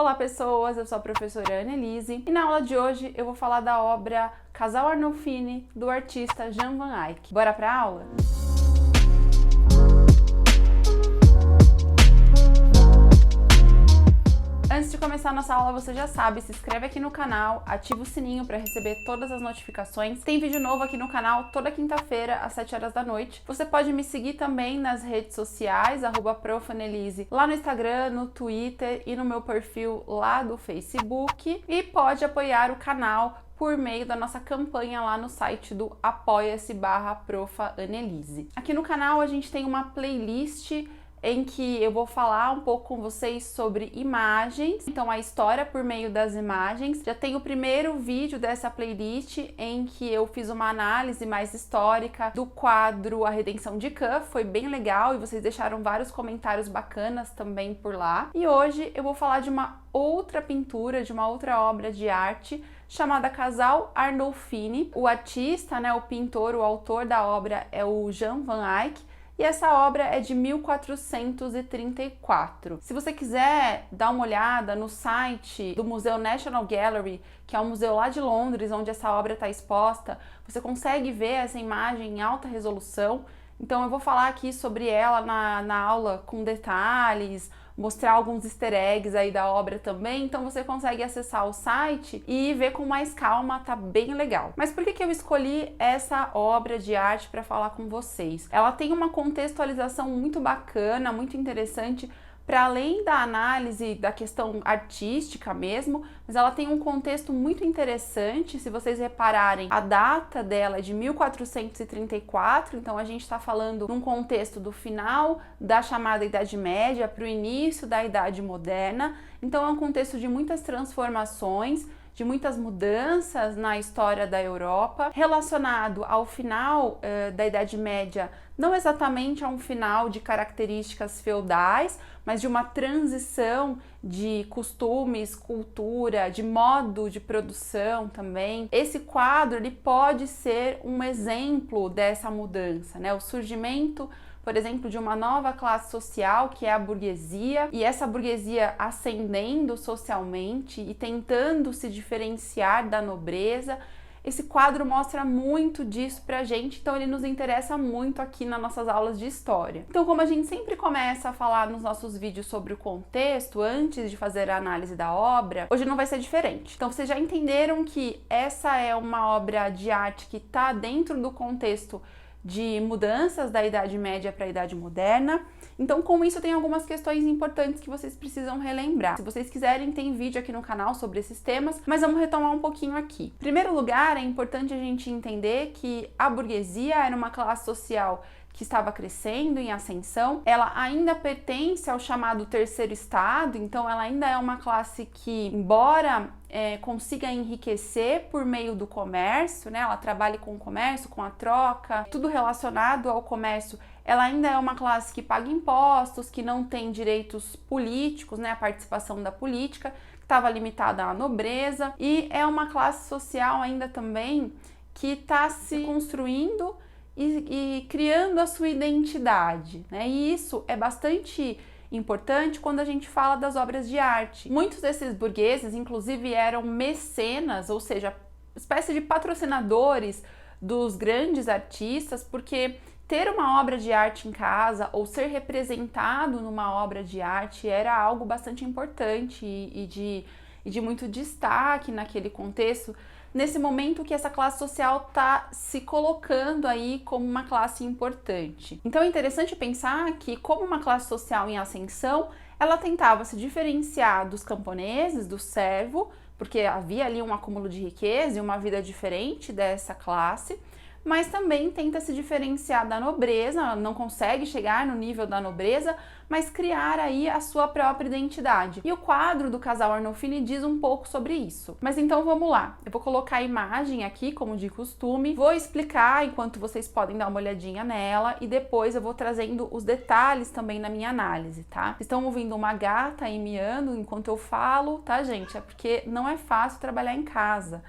Olá pessoas, eu sou a professora Annelise e na aula de hoje eu vou falar da obra Casal Arnolfini, do artista Jan van Eyck. Bora pra aula? Antes de começar a nossa aula, você já sabe, se inscreve aqui no canal, ativa o sininho para receber todas as notificações. Tem vídeo novo aqui no canal toda quinta-feira, às 7 horas da noite. Você pode me seguir também nas redes sociais, @prof.annelise, lá no Instagram, no Twitter e no meu perfil lá do Facebook. E pode apoiar o canal por meio da nossa campanha lá no site do apoia-se/prof.annelise. Aqui no canal a gente tem uma playlist em que eu vou falar um pouco com vocês sobre imagens, então a história por meio das imagens. Já tem o primeiro vídeo dessa playlist em que eu fiz uma análise mais histórica do quadro A Redenção de Can, foi bem legal e vocês deixaram vários comentários bacanas também por lá. E hoje eu vou falar de uma outra pintura, de uma outra obra de arte chamada Casal Arnolfini. O artista, o pintor, o autor da obra é o Jan van Eyck. E essa obra é de 1434. Se você quiser dar uma olhada no site do Museu National Gallery, que é um museu lá de Londres, onde essa obra está exposta, você consegue ver essa imagem em alta resolução. Então eu vou falar aqui sobre ela na aula com detalhes, mostrar alguns easter eggs aí da obra também, então você consegue acessar o site e ver com mais calma, tá bem legal. Mas por que eu escolhi essa obra de arte para falar com vocês? Ela tem uma contextualização muito bacana, muito interessante, para além da análise da questão artística mesmo, mas ela tem um contexto muito interessante. Se vocês repararem, a data dela é de 1434, então a gente está falando num contexto do final da chamada Idade Média para o início da Idade Moderna, então é um contexto de muitas transformações, de muitas mudanças na história da Europa, relacionado ao final da Idade Média, não exatamente a um final de características feudais, mas de uma transição de costumes, cultura, de modo de produção também. Esse quadro ele pode ser um exemplo dessa mudança, o surgimento, por exemplo, de uma nova classe social, que é a burguesia, e essa burguesia ascendendo socialmente e tentando se diferenciar da nobreza. Esse quadro mostra muito disso pra gente, então ele nos interessa muito aqui nas nossas aulas de história. Então, como a gente sempre começa a falar nos nossos vídeos sobre o contexto, antes de fazer a análise da obra, hoje não vai ser diferente. Então, vocês já entenderam que essa é uma obra de arte que está dentro do contexto de mudanças da Idade Média para a Idade Moderna. Então, com isso, tem algumas questões importantes que vocês precisam relembrar. Se vocês quiserem, tem vídeo aqui no canal sobre esses temas, mas vamos retomar um pouquinho aqui. Em primeiro lugar, é importante a gente entender que a burguesia era uma classe social que estava crescendo, em ascensão. Ela ainda pertence ao chamado terceiro estado, então ela ainda é uma classe que, embora consiga enriquecer por meio do comércio, ela trabalha com o comércio, com a troca, tudo relacionado ao comércio, ela ainda é uma classe que paga impostos, que não tem direitos políticos, a participação da política, que estava limitada à nobreza, e é uma classe social ainda também que está se construindo e criando a sua identidade, E isso é bastante importante quando a gente fala das obras de arte. Muitos desses burgueses, inclusive, eram mecenas, ou seja, espécie de patrocinadores dos grandes artistas, porque ter uma obra de arte em casa ou ser representado numa obra de arte era algo bastante importante e de muito destaque naquele contexto, nesse momento que essa classe social está se colocando aí como uma classe importante. Então é interessante pensar que, como uma classe social em ascensão, ela tentava se diferenciar dos camponeses, do servo, porque havia ali um acúmulo de riqueza e uma vida diferente dessa classe, mas também tenta se diferenciar da nobreza, não consegue chegar no nível da nobreza, mas criar aí a sua própria identidade. E o quadro do Casal Arnolfini diz um pouco sobre isso. Mas então vamos lá, eu vou colocar a imagem aqui, como de costume, vou explicar enquanto vocês podem dar uma olhadinha nela e depois eu vou trazendo os detalhes também na minha análise, tá? Vocês estão ouvindo uma gata aí miando enquanto eu falo, tá, gente? É porque não é fácil trabalhar em casa.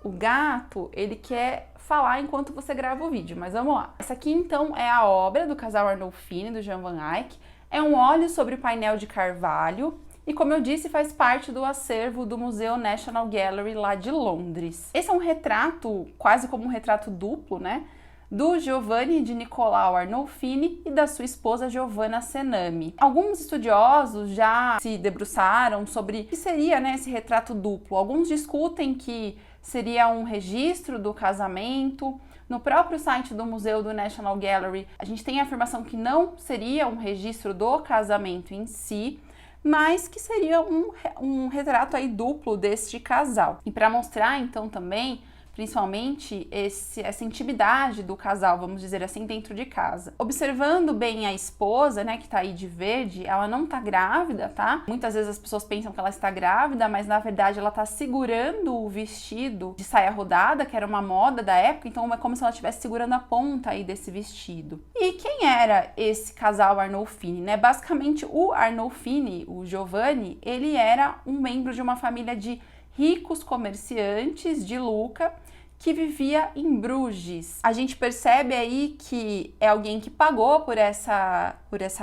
O gato, ele quer falar enquanto você grava o vídeo, mas vamos lá. Essa aqui então é a obra do Casal Arnolfini, do Jan van Eyck. É um óleo sobre painel de carvalho e, como eu disse, faz parte do acervo do Museu National Gallery lá de Londres. Esse é um retrato, quase como um retrato duplo, né, do Giovanni di Nicolau Arnolfini e da sua esposa Giovanna Senami. Alguns estudiosos já se debruçaram sobre o que seria, né, esse retrato duplo. Alguns discutem que seria um registro do casamento. No próprio site do Museu do National Gallery, a gente tem a afirmação que não seria um registro do casamento em si, mas que seria um retrato aí duplo deste casal. E para mostrar então também, principalmente essa intimidade do casal, vamos dizer assim, dentro de casa. Observando bem a esposa, né, que tá aí de verde, ela não tá grávida, tá? Muitas vezes as pessoas pensam que ela está grávida, mas na verdade ela tá segurando o vestido de saia rodada, que era uma moda da época, então é como se ela estivesse segurando a ponta aí desse vestido. E quem era esse casal Arnolfini, né? Basicamente o Arnolfini, o Giovanni, ele era um membro de uma família de ricos comerciantes de Lucca que vivia em Bruges. A gente percebe aí que é alguém que pagou por essa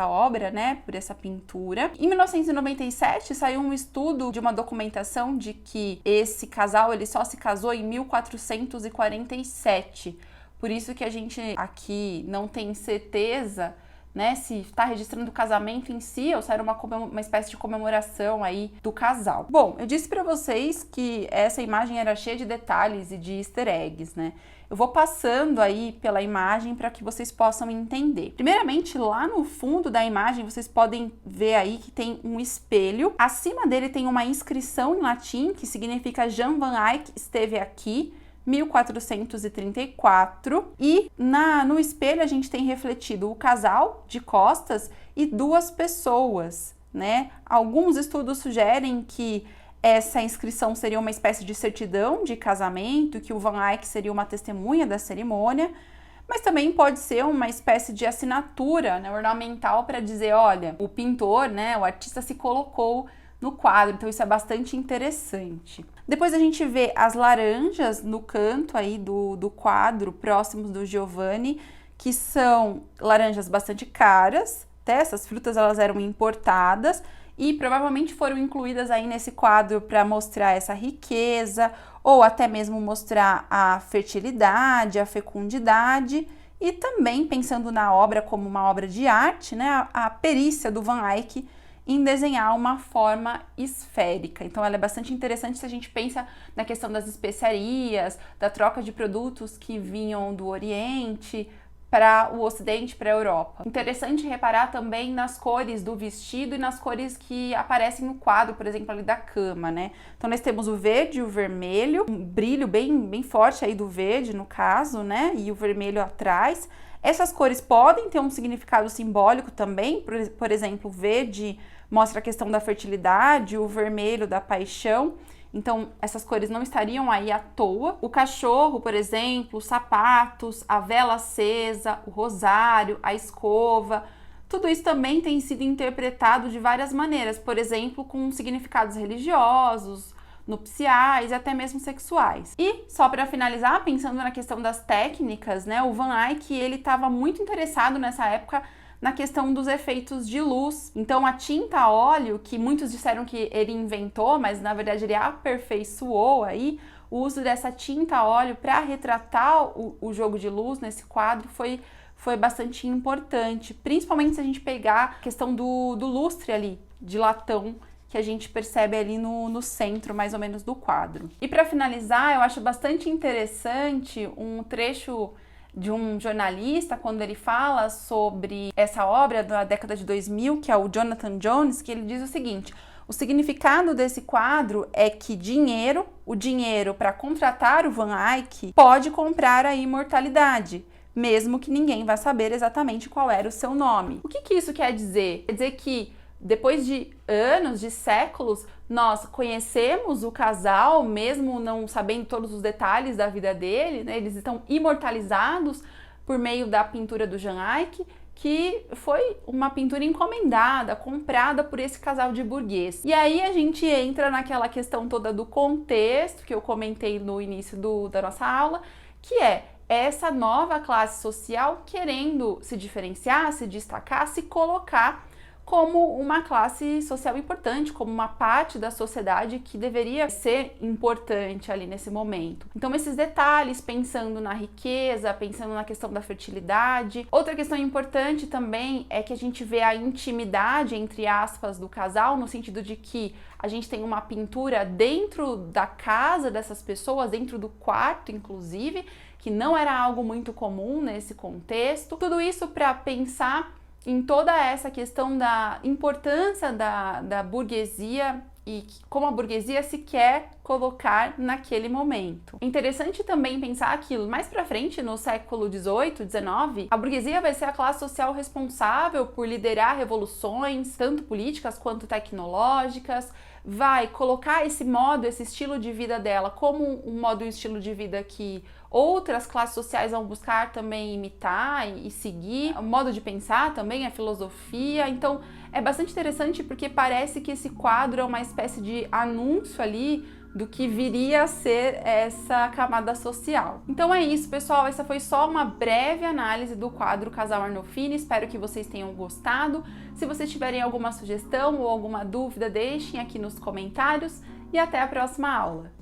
obra, né, por essa pintura. Em 1997 saiu um estudo de uma documentação de que esse casal ele só se casou em 1447. Por isso que a gente aqui não tem certeza, né, se está registrando o casamento em si ou se era uma espécie de comemoração aí do casal. Bom, eu disse para vocês que essa imagem era cheia de detalhes e de easter eggs, né? Eu vou passando aí pela imagem para que vocês possam entender. Primeiramente, lá no fundo da imagem, vocês podem ver aí que tem um espelho. Acima dele tem uma inscrição em latim que significa Jan van Eyck esteve aqui, 1434, e no espelho a gente tem refletido o casal de costas e duas pessoas, né? Alguns estudos sugerem que essa inscrição seria uma espécie de certidão de casamento, que o Van Eyck seria uma testemunha da cerimônia, mas também pode ser uma espécie de assinatura, né, ornamental para dizer, olha, o pintor, né, o artista se colocou no quadro, então isso é bastante interessante. Depois a gente vê as laranjas no canto aí do quadro, próximos do Giovanni, que são laranjas bastante caras, até essas frutas elas eram importadas e provavelmente foram incluídas aí nesse quadro para mostrar essa riqueza ou até mesmo mostrar a fertilidade, a fecundidade e também pensando na obra como uma obra de arte, né, a perícia do Van Eyck em desenhar uma forma esférica. Então ela é bastante interessante se a gente pensa na questão das especiarias, da troca de produtos que vinham do Oriente para o Ocidente, para a Europa. Interessante reparar também nas cores do vestido e nas cores que aparecem no quadro, por exemplo, ali da cama, né? Então nós temos o verde e o vermelho, um brilho bem forte aí do verde no caso, né? E o vermelho atrás. Essas cores podem ter um significado simbólico também, por exemplo, o verde mostra a questão da fertilidade, o vermelho da paixão, então essas cores não estariam aí à toa. O cachorro, por exemplo, os sapatos, a vela acesa, o rosário, a escova, tudo isso também tem sido interpretado de várias maneiras, por exemplo, com significados religiosos, nupciais e até mesmo sexuais. E só para finalizar, pensando na questão das técnicas, né, o Van Eyck ele estava muito interessado nessa época na questão dos efeitos de luz. Então a tinta a óleo, que muitos disseram que ele inventou, mas na verdade ele aperfeiçoou aí, o uso dessa tinta a óleo para retratar o jogo de luz nesse quadro foi bastante importante, principalmente se a gente pegar a questão do lustre ali, de latão, que a gente percebe ali no centro, mais ou menos, do quadro. E para finalizar, eu acho bastante interessante um trecho de um jornalista, quando ele fala sobre essa obra da década de 2000, que é o Jonathan Jones, que ele diz o seguinte: o significado desse quadro é que o dinheiro para contratar o Van Eyck pode comprar a imortalidade, mesmo que ninguém vá saber exatamente qual era o seu nome. O que isso quer dizer? Quer dizer que depois de anos, de séculos, nós conhecemos o casal, mesmo não sabendo todos os detalhes da vida dele, né? Eles estão imortalizados por meio da pintura do Van Eyck, que foi uma pintura encomendada, comprada por esse casal de burguês. E aí a gente entra naquela questão toda do contexto que eu comentei no início da nossa aula, que é essa nova classe social querendo se diferenciar, se destacar, se colocar como uma classe social importante, como uma parte da sociedade que deveria ser importante ali nesse momento. Então, esses detalhes, pensando na riqueza, pensando na questão da fertilidade. Outra questão importante também é que a gente vê a intimidade, entre aspas, do casal, no sentido de que a gente tem uma pintura dentro da casa dessas pessoas, dentro do quarto, inclusive, que não era algo muito comum nesse contexto. Tudo isso para pensar em toda essa questão da importância da burguesia e como a burguesia se quer colocar naquele momento. Interessante também pensar aquilo, mais pra frente, no século XVIII, XIX, a burguesia vai ser a classe social responsável por liderar revoluções, tanto políticas quanto tecnológicas, vai colocar esse modo, esse estilo de vida dela como um modo e um estilo de vida que outras classes sociais vão buscar também imitar e seguir, o modo de pensar também, a filosofia. Então é bastante interessante porque parece que esse quadro é uma espécie de anúncio ali do que viria a ser essa camada social. Então é isso, pessoal, essa foi só uma breve análise do quadro Casal Arnolfini, espero que vocês tenham gostado. Se vocês tiverem alguma sugestão ou alguma dúvida, deixem aqui nos comentários e até a próxima aula.